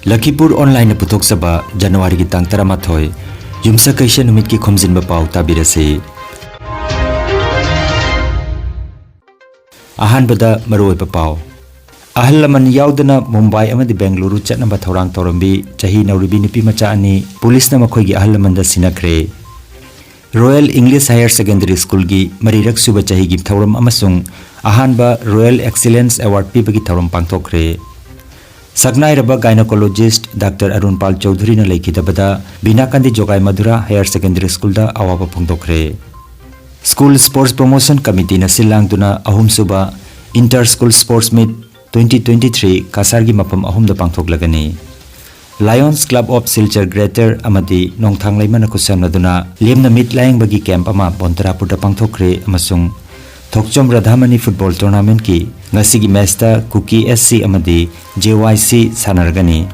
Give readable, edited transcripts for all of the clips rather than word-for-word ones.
Lakhipuronline putoksaba January ki tang 13 yumsa kaisha numit ki Khomjinba Pao tabirase. Ahanbada maroiba pao. Ahal laman yaudana Mumbai amadi Bengaluru chatnaba thorang torambi chahi nauribi nupi macha ani police na makhoigi ahal laman da sinakre. Royal English Higher Secondary School gi marirak suba chahi gi thoram amasung ahanba Royal Excellence Award pibagi thoram pangthokre. Sagnai raba gynecologist Dr. Arun Pal Chaudhary na laikidabada Binakandi Jogai Madura Higher Secondary School da awaba phongdokre. School Sports Promotion Committee na silangduna ahum suba Inter School Sports Meet 2023 kasargi mapam ahum da pangthoklagani. Lions Club of Silchar Greater amadi nongthang laimana kusamnaduna lemna meet layang bagi camp ama Bontarapur da pangthokre amasung Thokchom Radhamani Football Tournament ki ngasigi match ta Kuki SC amadi JYC sanargani.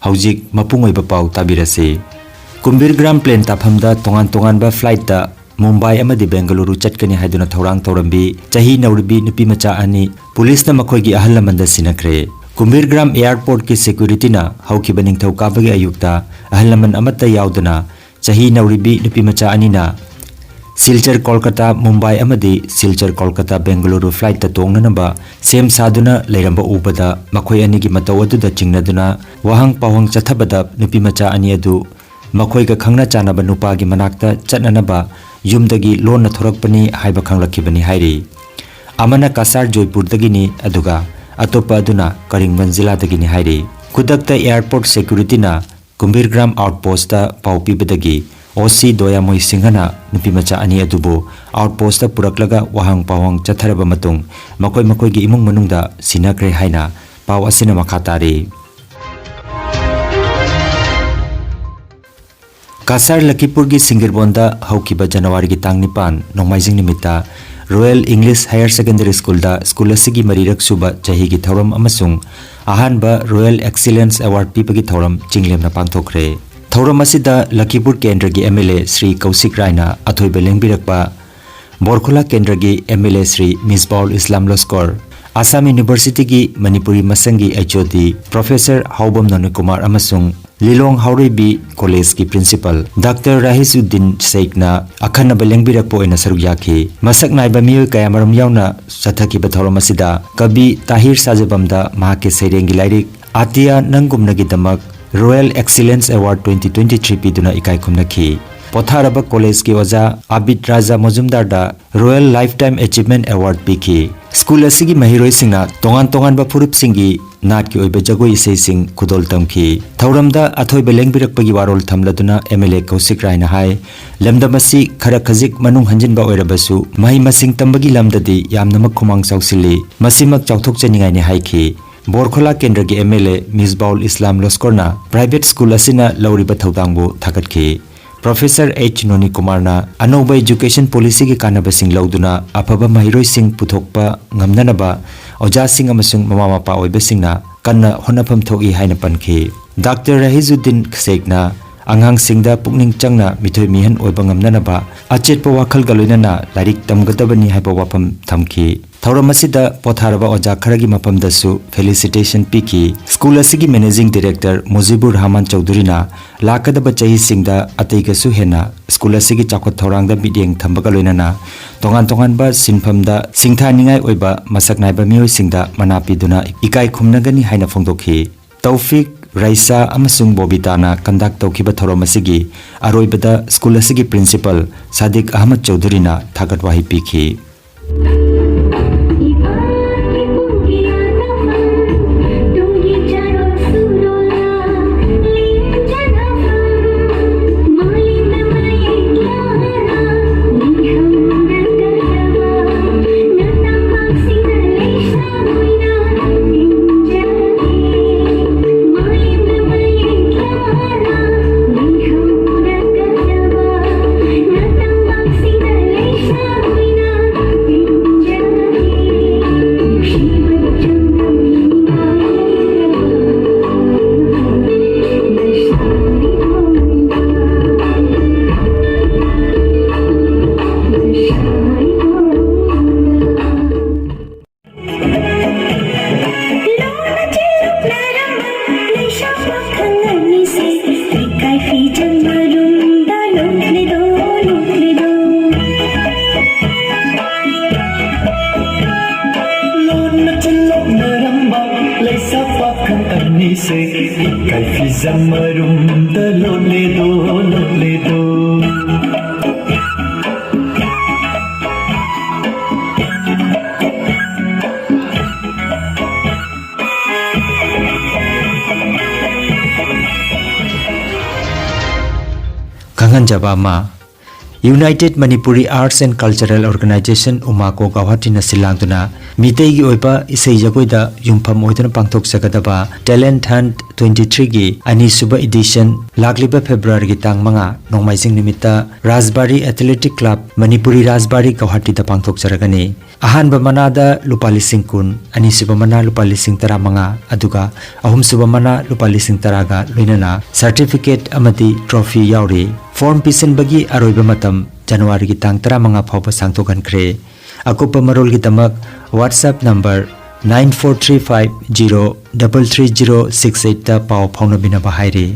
Haujik mapungoiba pau tabirase. Kumbir Gram Plane taphamda tongan ba flight da Mumbai amadi Bengaluru chatkani haiduna thorang torambi chahi nauribi nupi macha ani police na makhoigi ahal lamanda sinakre. Kumbir Gram Airport ki security na haukiba ningthau kabagi ayukta ahal laman amata yaudana chahi nauribi nupi macha ani na Silchar Kolkata Mumbai amadi Silchar Kolkata Bengaluru flight ta tongna namba sem saduna leiramba ubada makhoi ani gi mataw aduda chingnaduna wahang pawang chathabada nupi macha ani adu makhoi ga khangna chanaba nupa gi manakta chatnanaba yumdagi lona thorakpani haiba khanglakibani hairi. Amana Kasar Joypur dagini aduga atopa aduna Karingban Zilla dagini hairi. Kudakta airport security na Kumbir Gram outpost ta paupi badagi OC Doya Moi Singhana nupi macha ani adubo outpost ta puraklaga wahang pawang chatharaba matung makoi gi imung manungda sinakre haina paw asina makhatari. Kasar Lakhipur gi Singirbonda haukiba January gi tang 9 nongmaijing nimita Royal English Higher Secondary School da school asigi marirak suba chahi gi thoram amasung ahanba Royal Excellence Award pibagi thoram chinglemna pangthokre. Thoram asida Lakhipur Kendra gi MLA Sri Kausik Raina athoiba lengbirakpa Borkhula Kendra gi MLA Sri Misbaul Islam Loskor Assam University gi Manipuri Masangi HOD Professor Haubam Nanikumar amasung Lilong Haurebi College ki Principal Dr. Rahisuddin Sheikh na akhanna belengbirak po ina saruk yakhi masak naiba miyoy kaya maram yauna sathaki bathoram asida Kabi Tahir Sajabamda mahake seirengi lairik Atia Nangumnagi damak Royal Excellence Award 2023 piduna ikai khumnakhi. Potharaba College ki oja Abid Raja Mojumdar da Royal Lifetime Achievement Award piki. School asigi mahiroi singna tongan ba furup singi nat ki oibe jagoi isei sing khudol tamki. Thauramda athoi belengbirak pagi warol thamladuna MLA Kausik Raina hai lamdamasi khara khazik manung hanjinba oirabasu mahi masing tambagi lamdadi yamnamak khumang chausili masimak chauthok chaningai ni haiki. Borkhola Kendra gi MLA Misbaul Islam Loskorna private school asina lauriba thaudangbu thakatki. Professor H. Noni Kumarna Anoba Education Policy ki kanabasing lauduna afaba mahiroi sing puthokpa ngamnanaba oja sing amasung mama mapa oibasingna kanna honapam thogi haina pankhi. Dr. Rahizuddin Sheikh na angang singda pukning changna mithoi mihan oiba ngamnanaba achetpa wakhal galoinana larik tamgadabani haiba wapam thamki. Thauram asida potharaba oja kharagi mapamdasu felicitation piki. School asigi managing director Mujibur Rahman Chaudhary na lakadaba chahi singda ataigasu hena school asigi chakot thorangda bideng thambaga loinana tongan ba sinphamda singthaningai oiba masak naiba mioi singda manapiduna ikai khumnagani haina phongdokhi. Taufik Raisa amasung Bobitana conduct taukiba thoram asigi aroibada school asigi principal Sadiq Ahmad Chaudhary na thagatwahi piki. Zamarum da lole do. Kangan Jabama United Manipuri Arts and Cultural Organization Umako Gawhati na silangduna mitei gi oipa isei jagoida yumpham oidana pangthok sagadaba Talent Hunt 23 gi ani suba edition lagliba February gi tang manga nongmaising nimita Rajbari Athletic Club Manipuri Rajbari Gawhati da pangthok saragani ahanba manada lupa lising kun ani suba mana lupa lising tara manga aduga ahum suba mana lupa lising taraga loinana certificate amati trophy yauri form pisan bagi aroiba matam January gi tang tara manga phawba sangthokan khre akupa marol gi tamak WhatsApp number 9435033068 ta paw phawna bina bahairi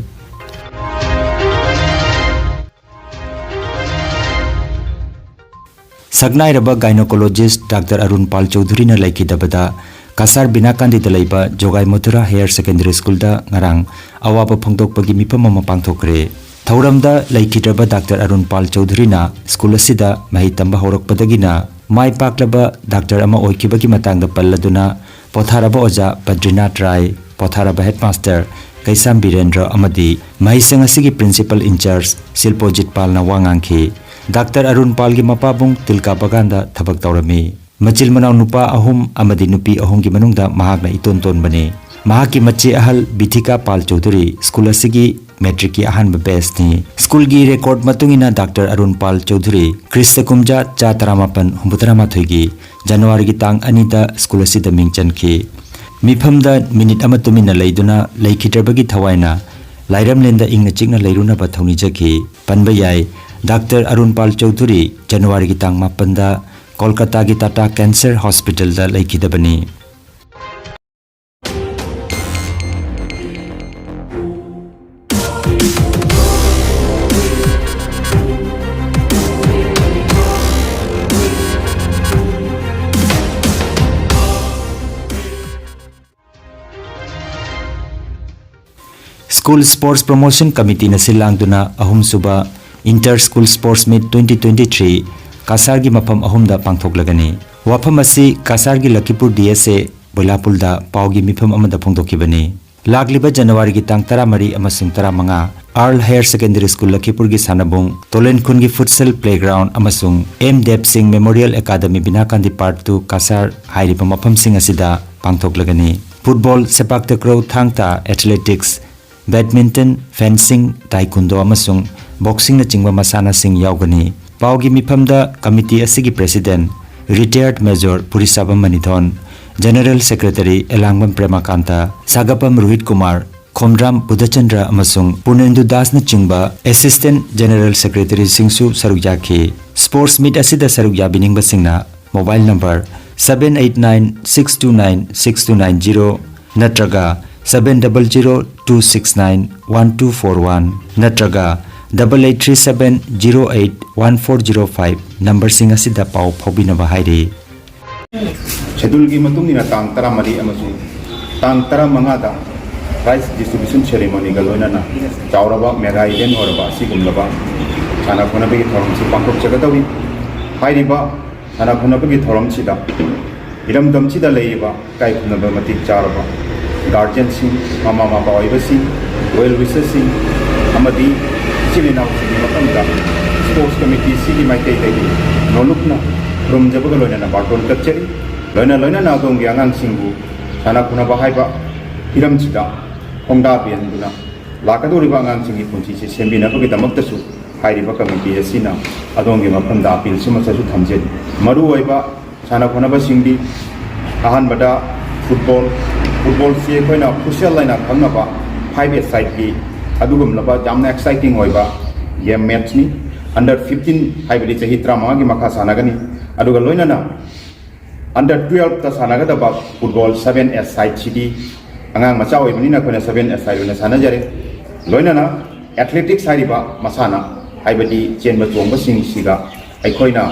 Sagnai raba gynecologist Dr. Arun Pal Chaudhary na laiki dabada Kasar Binakandi dalaiba Jogai Mathura Higher Secondary School da ngarang awaba phangdok pagi mipam ma pangthokre Thauramda laikidraba Dr. Arun Pal Chaudhary na school asida mahi tamba horakpadagina mai paklaba Dr. ama oikibagi matangda palladuna potharaba oja Badrinath Rai potharaba headmaster Kaisam Birendra amadi mahi sangasigi principal in charge Silpojit Pal na wangangki Dr. Arun Pal gi mapabung tilka baganda thabak tawrami machil manaw nupa ahum amadi nupi ahum gi manungda mahakna itonton bane mahaki machi ahal Bithika Pal Chaudhary school asigi metric ki ahan best ni school gi record matungina Dr. Arun Pal Chaudhary Krista kumja cha taramapan humbutarama thoigi January gi tang anida school asida mingchan ki miphamda minute amatumina leiduna leikitrabagi thawaina lairam lenda ingna chikna leiruna ba thoni jaki panba yai Dr. Arun Pal Chaudhary January gi tang mapanda Kolkata gi Tata Cancer Hospital da laikidabani School Sports Promotion Committee na silangduna ahum suba Inter School Sports Meet 2023 Kasargi mapam ahumda pangthoklagani wafam asi Kasargi Lakhipur DSA Boilapulda Paugi mifam amada phongdokibani lagliba January gi tang 13 amasung 15 Earl Higher Secondary School Lakhipur gi sanabung Tolen Khungi Futsal Playground amasung M Deb Singh Memorial Academy Binakandi Part 2 Kasar hairiba mapam sing asida pangthoklagani Football Sepak Takraw Thangta Athletics Badminton Fencing Taekwondo amasung boxing na chingba masana sing yaugani paugi mifamda committee asigi president retired major Purisabam Manithon general secretary Elangam Premakanta Sagapam Rohit Kumar Khomram Budachandra amasung Punendu Das na chingba assistant general secretary singsu sarugyaki sports meet asida sarugya bining basingna mobile number 7896296290 natraga 7002691241 natraga 8837081405 number sing asida paw phobina bahairi schedule gi matungina tang 13 amasung tang 15 da prize distribution ceremony galoina na chauraba mega event oraba sigumlaba sana khona begi thorom si pangkok chagadawi hairiba sana khona begi thorom chida iram dam chida leiba kai khona ba mati charaba guardian sing mama mama oiba sing well wishes sing amadi Chilina sigi matamda sports committee sigi maikei dai nolukna from jabaga loina baton kacheri loina na dong gi angang singbu sana kuna bahaiba hiram chida hongda bianduna lakadori ba angang singi punchi se sembina bagi damak tasu hairiba committee asina adongi mapamda appeal sumasa su thamje maru oiba sana kuna ba singdi ahan bada football si koina crucial line khangna ba 5 side gi adugum laba jamna exciting hoiba ye match ni under 15 haibali chahi trama gi makha sanagani aduga loina na under 12 ta sanaga da ba football 7s side chidi angang macha hoibani na kona 7s side na sanajare loina na athletics hariba masana haibali chenba chongba sing siga aikoina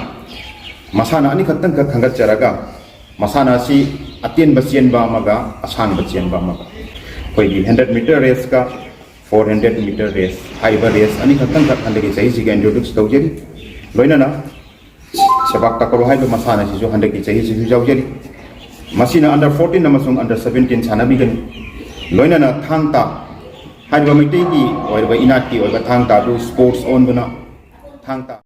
masana ani khatang ka khangat charaga masana si atien ba chenba maga asang ba chenba maga koi 100 meter race ka 400 meter race haiba race ani khatang khat handaki chahi si introduce tawjeri loinana sebak takraw haiba masana si jo handaki chahi si jawjeri masina under 14 amasung under 17 sanabi gani loinana thangta haiba mitai gi oiba inati oiba thangta du sports on bana thangta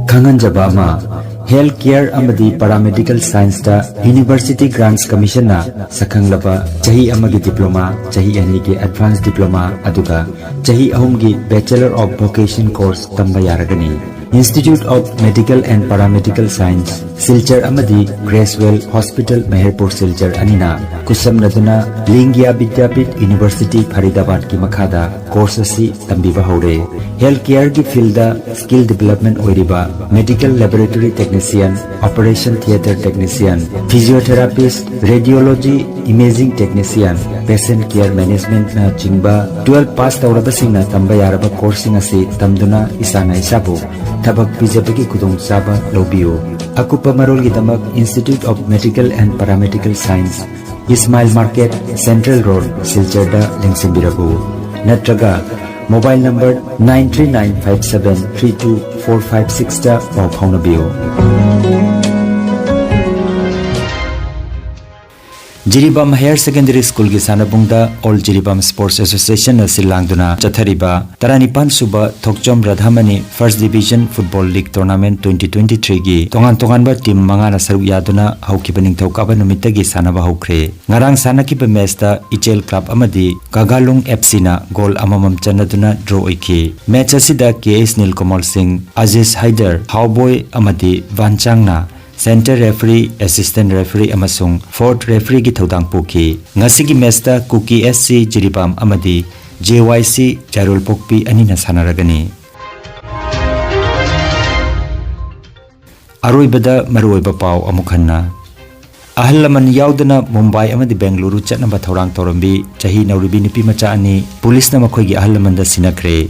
Khanganjaba ama Health Care amadi Paramedical Science da University Grants Commission na sakhanglaba chahi amagi diploma chahi ani gi advanced diploma aduga chahi ahum gi Bachelor of Vocation course tamba yaragani Institute of Medical and Paramedical Science Silchar amadi Gracewell Hospital Meherpur Silchar anina kusamnaduna Lingya Vidyapit University Faridabad ki makhada course asi tambiba hore Health Care ki field da skill development oiriba Medical Laboratory Technician Operation Theatre Technician Physiotherapist Radiology Imaging Technician Patient Care Management na chingba 12 pass tawraba singna tamba yaraba course asi tamduna isana isabu tabak pijabagi kudong saba lobiyo akupa marol gidamak Institute of Medical and Paramedical Science Ismail Market Central Road Silchar Lingsimbirabu natraga mobile number 939573245 da pau phaunabiyo Jiribam Higher Secondary School gi sanabungda All Jiribam Sports Association na silangduna chathariba taranipan suba Thokchom Radhamani First Division Football League Tournament 2023 gi tongan ba team mangana saruk yaduna haukibaning thokaba numitagi sanaba hokre ngarang sanakiba match da Ichel Club amadi Kagalung FC na goal amamam chanaduna draw oiki match asida KS Nilkamal Singh Aziz Haider Howboy amadi Vanchang na Center referee, assistant referee amasung fourth referee gi thodang puki ngasigi match da Kuki SC Jiribam amadi JYC Charul Pokpi anina sanaragani Aroibada maroiba pau amukhanna Ahlaman yaudana Mumbai amadi Bengaluru chatnaba thorang torambi chahi nauribi nipi macha ani police na makhoi gi ahlaman da sinakre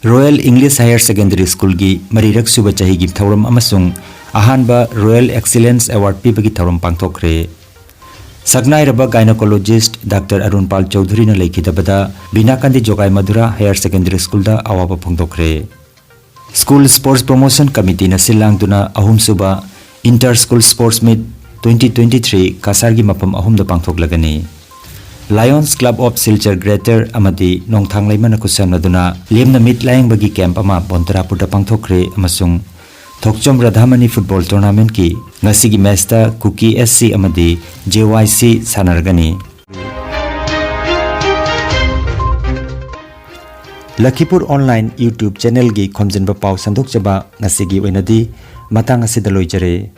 Royal English Higher Secondary School gi marirak suba chahi gi thoram amasung ahanba Royal Excellence Award pibagi thoram pangthokre Sagnai raba gynecologist Dr. Arunpal Chaudhary na lekhidabada Binakandi Jogai Madura Higher Secondary School da awaba phongdokre School Sports Promotion Committee na silangduna ahum suba Inter School Sports Meet 2023 kasargi mapam ahum da pangthoklagani Lions Club of Silchar Greater amadi nongthang laimana kusamnaduna lemna meet layang bagi camp ama Bontarapur da pangthokre amasung Thokchom Radhamani Football Tournament ki ngasigi match da Kuki SC amadi JYC sanargani Lakhipuronline YouTube channel gi Khomjinba Pao sandok chaba ngasigi oinadi matang asida loijare